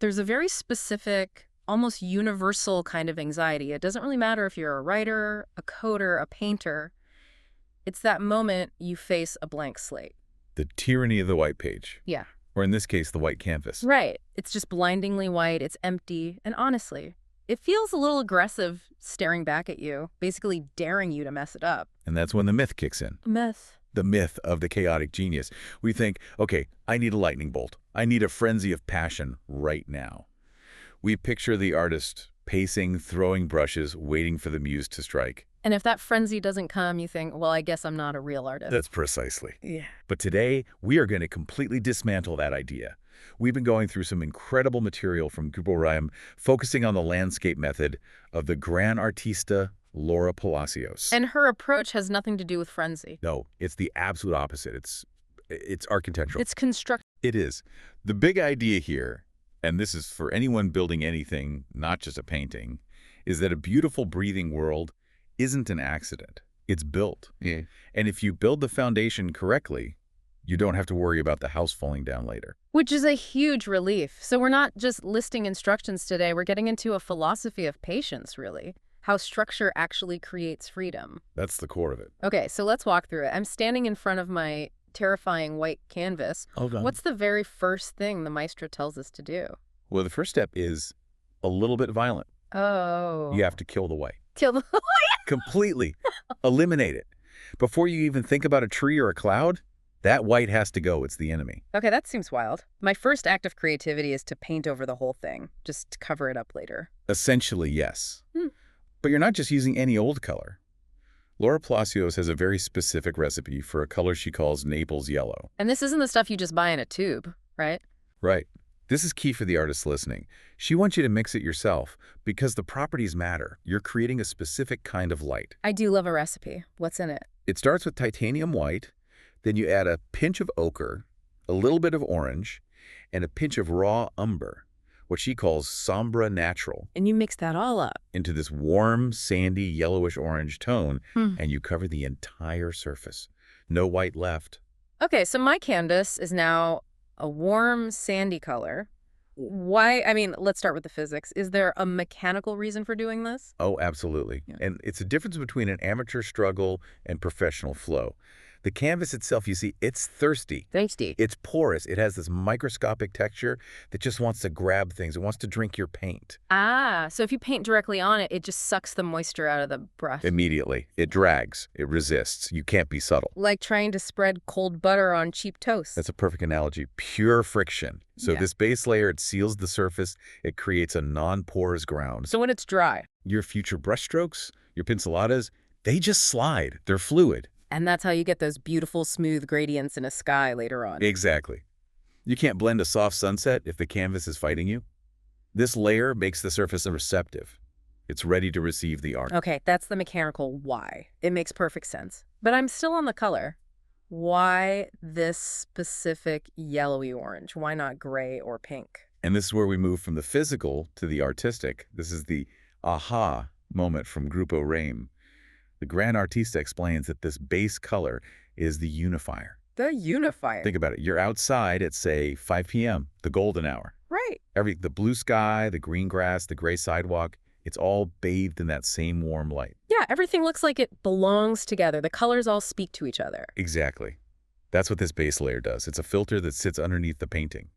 There's a very specific, almost universal kind of anxiety. It doesn't really matter if you're a writer, a coder, a painter. It's that moment you face a blank slate. The tyranny of the white page, Yeah. or in this case, the white canvas. Right. It's just blindingly white. It's empty. And honestly, it feels a little aggressive staring back at you, basically daring you to mess it up. And that's when the myth kicks in. Myth. The myth of the chaotic genius. We think, okay, I need a lightning bolt. I need a frenzy of passion right now. We picture the artist pacing, throwing brushes, waiting for the muse to strike. And if that frenzy doesn't come, you think, well, I guess I'm not a real artist. That's precisely. Yeah. But today, we are going to completely dismantle that idea. We've been going through some incredible material from Grupo Reim, focusing on the landscape method of the gran artista Laura Palacios. And her approach has nothing to do with frenzy. No, it's the absolute opposite. It's architectural. It's construct. It is. The big idea here, and this is for anyone building anything, not just a painting, is that a beautiful breathing world isn't an accident. It's built. Yeah. And if you build the foundation correctly, you don't have to worry about the house falling down later. Which is a huge relief. So we're not just listing instructions today. We're getting into a philosophy of patience, really. How structure actually creates freedom. That's the core of it. Okay, so let's walk through it. I'm standing in front of my terrifying white canvas. Hold on. What's the very first thing the maestro tells us to do? Well, the first step is a little bit violent. Oh. You have to kill the white. Kill the Completely. Eliminate it. Before you even think about a tree or a cloud, that white has to go. It's the enemy. Okay, that seems wild. My first act of creativity is to paint over the whole thing, just to cover it up later. Essentially, yes. But you're not just using any old color. Laura Palacios has a very specific recipe for a color she calls Naples yellow. And this isn't the stuff you just buy in a tube, right? Right. This is key for the artist listening. She wants you to mix it yourself because the properties matter. You're creating a specific kind of light. I do love a recipe. What's in it? It starts with titanium white, then you add a pinch of ochre, a little bit of orange, and a pinch of raw umber, what she calls sombra natural, And you mix that all up. into this warm, sandy, yellowish-orange tone, Hmm. and you cover the entire surface. No white left. Okay, so my canvas is now a warm, sandy color. Why? I mean, let's start with the physics. Is there a mechanical reason for doing this? Oh, absolutely. Yeah. And it's a difference between an amateur struggle and professional flow. The canvas itself, you see, it's thirsty. Tasty. It's porous. It has this microscopic texture that just wants to grab things. It wants to drink your paint. So if you paint directly on it, it just sucks the moisture out of the brush. Immediately. It drags. It resists. You can't be subtle. Like trying to spread cold butter on cheap toast. That's a perfect analogy. Pure friction. So Yeah. this base layer, it seals the surface. It creates a non-porous ground. So when it's dry. Your future brushstrokes, your pinceladas, they just slide. They're fluid. And that's how you get those beautiful, smooth gradients in a sky later on. Exactly. You can't blend a soft sunset if the canvas is fighting you. This layer makes the surface receptive. It's ready to receive the art. Okay, that's the mechanical why. It makes perfect sense. But I'm still on the color. Why this specific yellowy orange? Why not gray or pink? And this is where we move from the physical to the artistic. This is the aha moment from Grupo Reim. The Gran Artista explains that this base color is the unifier. The unifier. Think about it. You're outside at, say, 5 p.m., the golden hour. Right. The blue sky, the green grass, the gray sidewalk, it's all bathed in that same warm light. Yeah, everything looks like it belongs together. The colors all speak to each other. Exactly. That's what this base layer does. It's a filter that sits underneath the painting.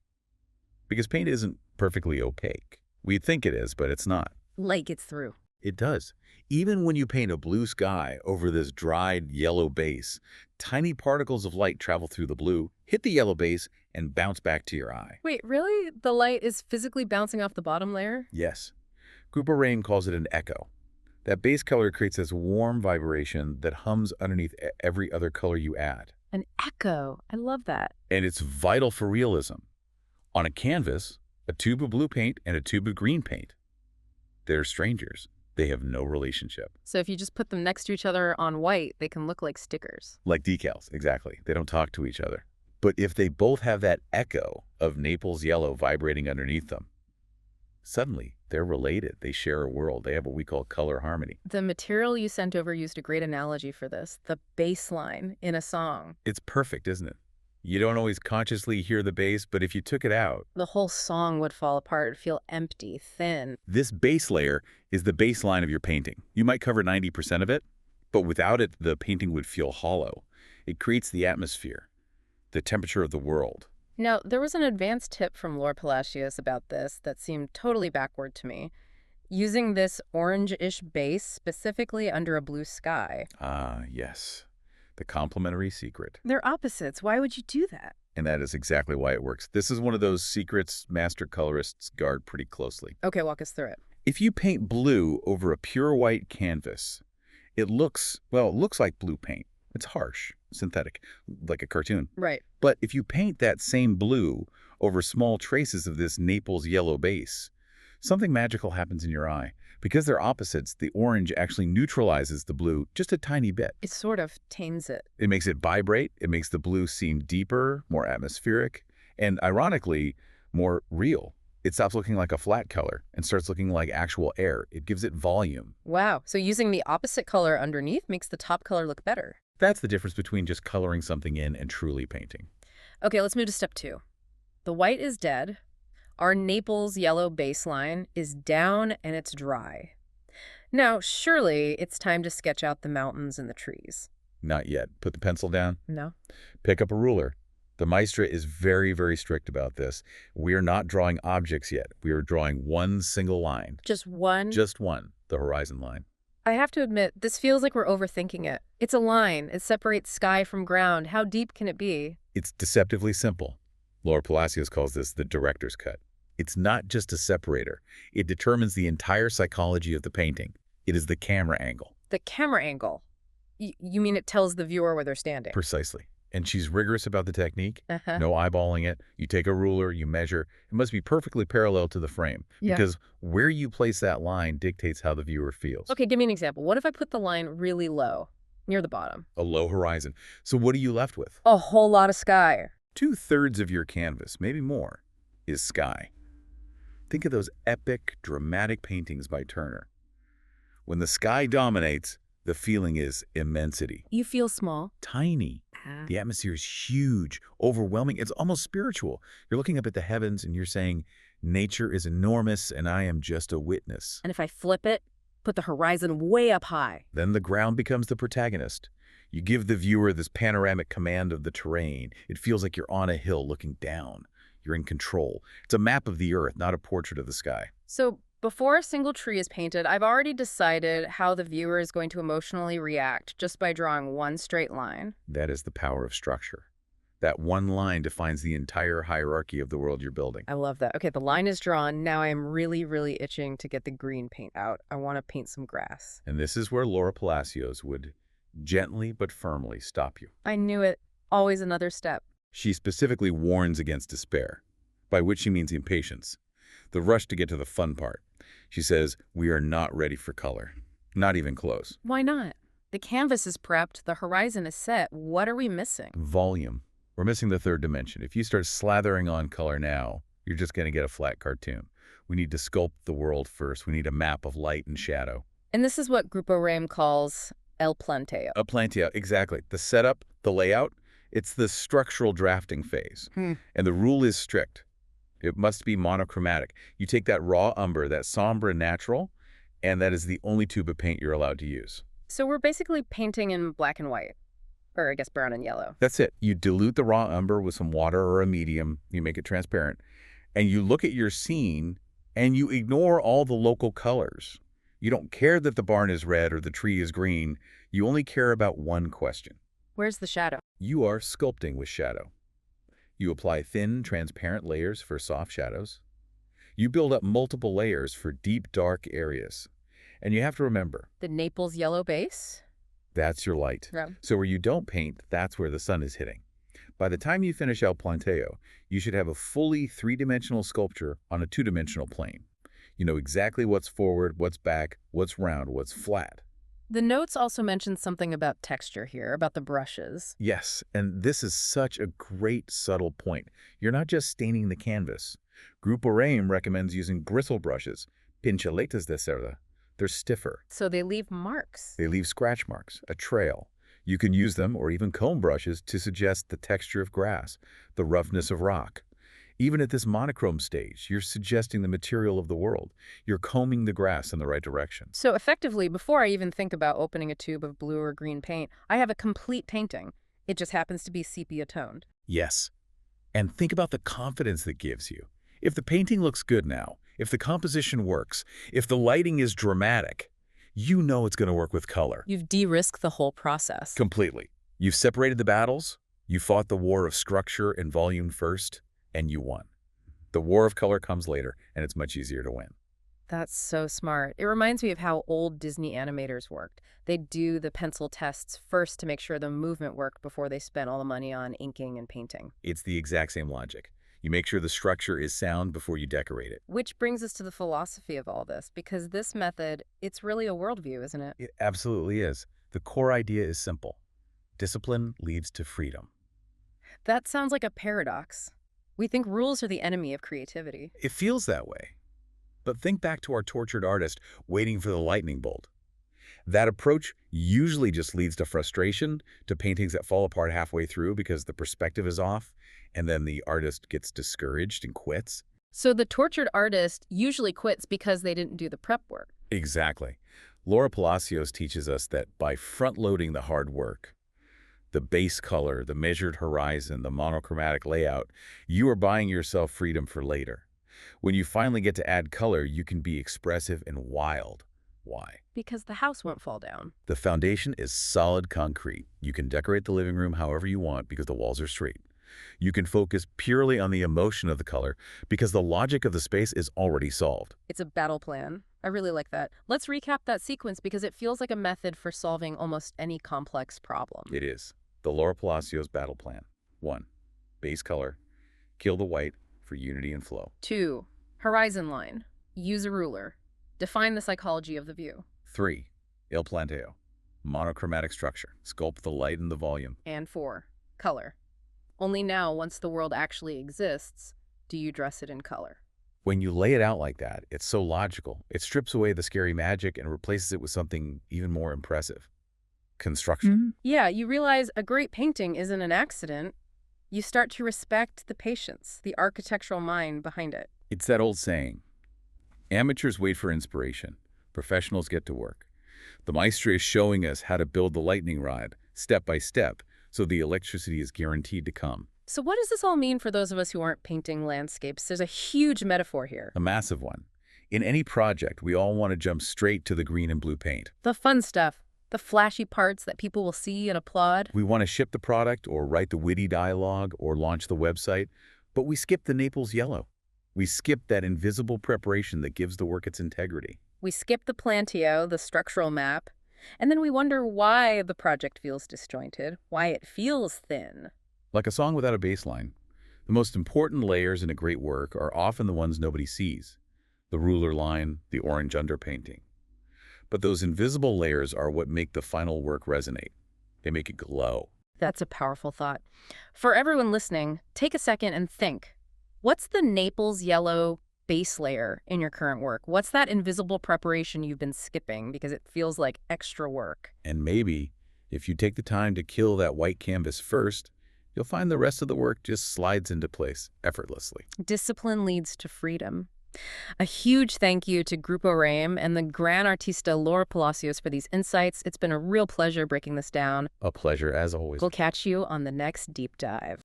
Because paint isn't perfectly opaque. We think it is, but it's not. Light gets through. It does. Even when you paint a blue sky over this dried yellow base, tiny particles of light travel through the blue, hit the yellow base, and bounce back to your eye. Wait, really? The light is physically bouncing off the bottom layer? Yes. Grupo Reim calls it an echo. That base color creates this warm vibration that hums underneath every other color you add. An echo. I love that. And it's vital for realism. On a canvas, a tube of blue paint and a tube of green paint, they're strangers. They have no relationship. So if you just put them next to each other on white, they can look like stickers. Like decals, exactly. They don't talk to each other. But if they both have that echo of Naples yellow vibrating underneath them, suddenly they're related. They share a world. They have what we call color harmony. The material you sent over used a great analogy for this. The bass line in a song. It's perfect, isn't it? You don't always consciously hear the bass, but if you took it out, The whole song would fall apart, feel empty, thin. this base layer is the baseline of your painting. You might cover 90% of it, but without it, the painting would feel hollow. It creates the atmosphere, the temperature of the world. Now, there was an advanced tip from Laura Palacios about this that seemed totally backward to me. Using this orange-ish base specifically under a blue sky. Ah, yes. The complementary secret. They're opposites. Why would you do that? And that is exactly why it works. This is one of those secrets master colorists guard pretty closely. Okay, walk us through it. If you paint blue over a pure white canvas, it looks like blue paint. It's harsh, synthetic, like a cartoon. Right. But if you paint that same blue over small traces of this Naples yellow base, something magical happens in your eye. Because they're opposites, the orange actually neutralizes the blue just a tiny bit. It sort of tames it. It makes it vibrate. It makes the blue seem deeper, more atmospheric, and ironically, more real. It stops looking like a flat color and starts looking like actual air. It gives it volume. Wow. So using the opposite color underneath makes the top color look better. That's the difference between just coloring something in and truly painting. Okay, let's move to step 2. The white is dead. Our Naples yellow baseline is down and it's dry. Now, surely it's time to sketch out the mountains and the trees. Not yet. Put the pencil down. No? Pick up a ruler. The maestra is very, very strict about this. We are not drawing objects yet. We are drawing one single line. Just one? Just one, the horizon line. I have to admit, this feels like we're overthinking it. It's a line. It separates sky from ground. How deep can it be? It's deceptively simple. Laura Palacios calls this the director's cut. It's not just a separator. It determines the entire psychology of the painting. It is the camera angle. The camera angle. You mean it tells the viewer where they're standing? Precisely. And she's rigorous about the technique. Uh-huh. No eyeballing it. You take a ruler, you measure. It must be perfectly parallel to the frame. Yeah. Because where you place that line dictates how the viewer feels. Okay, give me an example. What if I put the line really low, near the bottom? A low horizon. So what are you left with? A whole lot of sky. 2/3 of your canvas, maybe more, is sky. Think of those epic, dramatic paintings by Turner. When the sky dominates, the feeling is immensity. You feel small. Tiny. The atmosphere is huge, overwhelming. It's almost spiritual. You're looking up at the heavens and you're saying, nature is enormous and I am just a witness. And if I flip it, put the horizon way up high. Then the ground becomes the protagonist. You give the viewer this panoramic command of the terrain. It feels like you're on a hill looking down. You're in control. It's a map of the earth, not a portrait of the sky. So before a single tree is painted, I've already decided how the viewer is going to emotionally react just by drawing one straight line. That is the power of structure. That one line defines the entire hierarchy of the world you're building. I love that. Okay, the line is drawn. Now I am really, really itching to get the green paint out. I want to paint some grass. And this is where Laura Palacios would gently but firmly stop you. I knew it. Always another step. She specifically warns against despair, by which she means impatience, the rush to get to the fun part. She says, we are not ready for color. Not even close. Why not? The canvas is prepped. The horizon is set. What are we missing? Volume. We're missing the third dimension. If you start slathering on color now, you're just going to get a flat cartoon. We need to sculpt the world first. We need a map of light and shadow. And this is what Grupo Rem calls el planteo. A planteo, exactly. The setup, the layout, it's the structural drafting phase. And the rule is strict. It must be monochromatic. You take that raw umber, that somber natural, and that is the only tube of paint you're allowed to use. So we're basically painting in black and white, or I guess brown and yellow. That's it. You dilute the raw umber with some water or a medium. You make it transparent. And you look at your scene, and you ignore all the local colors. You don't care that the barn is red or the tree is green. You only care about one question. Where's the shadow? You are sculpting with shadow. You apply thin, transparent layers for soft shadows. You build up multiple layers for deep, dark areas. And you have to remember, The Naples yellow base? that's your light. Yeah. So where you don't paint, that's where the sun is hitting. By the time you finish El Planteo, you should have a fully three-dimensional sculpture on a two-dimensional plane. You know exactly what's forward, what's back, what's round, what's flat. The notes also mention something about texture here, about the brushes. Yes, and this is such a great subtle point. You're not just staining the canvas. Grupo Rem recommends using bristle brushes, pinchaletas de cerda. They're stiffer. So they leave marks. They leave scratch marks, a trail. You can use them, or even comb brushes, to suggest the texture of grass, the roughness of rock. Even at this monochrome stage, you're suggesting the material of the world. You're combing the grass in the right direction. So effectively, before I even think about opening a tube of blue or green paint, I have a complete painting. It just happens to be sepia-toned. Yes. And think about the confidence that gives you. If the painting looks good now, if the composition works, if the lighting is dramatic, you know it's going to work with color. You've de-risked the whole process. Completely. You've separated the battles, you fought the war of structure and volume first, and you won. The war of color comes later, and it's much easier to win. That's so smart. It reminds me of how old Disney animators worked. They'd do the pencil tests first to make sure the movement worked before they spent all the money on inking and painting. It's the exact same logic. You make sure the structure is sound before you decorate it. Which brings us to the philosophy of all this, because this method, it's really a worldview, isn't it? It absolutely is. The core idea is simple. Discipline leads to freedom. That sounds like a paradox. We think rules are the enemy of creativity. It feels that way. But think back to our tortured artist waiting for the lightning bolt. That approach usually just leads to frustration, to paintings that fall apart halfway through because the perspective is off, and then the artist gets discouraged and quits. So the tortured artist usually quits because they didn't do the prep work. Exactly. Laura Palacios teaches us that by front-loading the hard work, the base color, the measured horizon, the monochromatic layout, you are buying yourself freedom for later. When you finally get to add color, you can be expressive and wild. Why? Because the house won't fall down. The foundation is solid concrete. You can decorate the living room however you want because the walls are straight. You can focus purely on the emotion of the color because the logic of the space is already solved. It's a battle plan. I really like that. Let's recap that sequence because it feels like a method for solving almost any complex problem. It is. The Laura Palacios battle plan. 1. Base color. Kill the white for unity and flow. 2. Horizon line. Use a ruler. Define the psychology of the view. 3. Il planteo. Monochromatic structure. Sculpt the light and the volume. And 4. Color. Only now, once the world actually exists, do you dress it in color. When you lay it out like that, it's so logical. It strips away the scary magic and replaces it with something even more impressive. Construction. Yeah, you realize a great painting isn't an accident. You start to respect the patience, the architectural mind behind it. It's that old saying, amateurs wait for inspiration, professionals get to work. The maestro is showing us how to build the lightning rod, step by step, so the electricity is guaranteed to come. So what does this all mean for those of us who aren't painting landscapes? There's a huge metaphor here. A massive one. In any project, we all want to jump straight to the green and blue paint. The fun stuff. The flashy parts that people will see and applaud. We want to ship the product or write the witty dialogue or launch the website, but we skip the Naples yellow. We skip that invisible preparation that gives the work its integrity. We skip the plantio, the structural map, and then we wonder why the project feels disjointed, why it feels thin. Like a song without a bass line, the most important layers in a great work are often the ones nobody sees. The ruler line, the orange underpainting. But those invisible layers are what make the final work resonate. They make it glow. That's a powerful thought. For everyone listening, take a second and think. What's the Naples yellow base layer in your current work? What's that invisible preparation you've been skipping because it feels like extra work? And maybe, if you take the time to kill that white canvas first, you'll find the rest of the work just slides into place effortlessly. Discipline leads to freedom. A huge thank you to Grupo Rame and the Gran Artista Laura Palacios for these insights. It's been a real pleasure breaking this down. A pleasure, as always. We'll catch you on the next deep dive.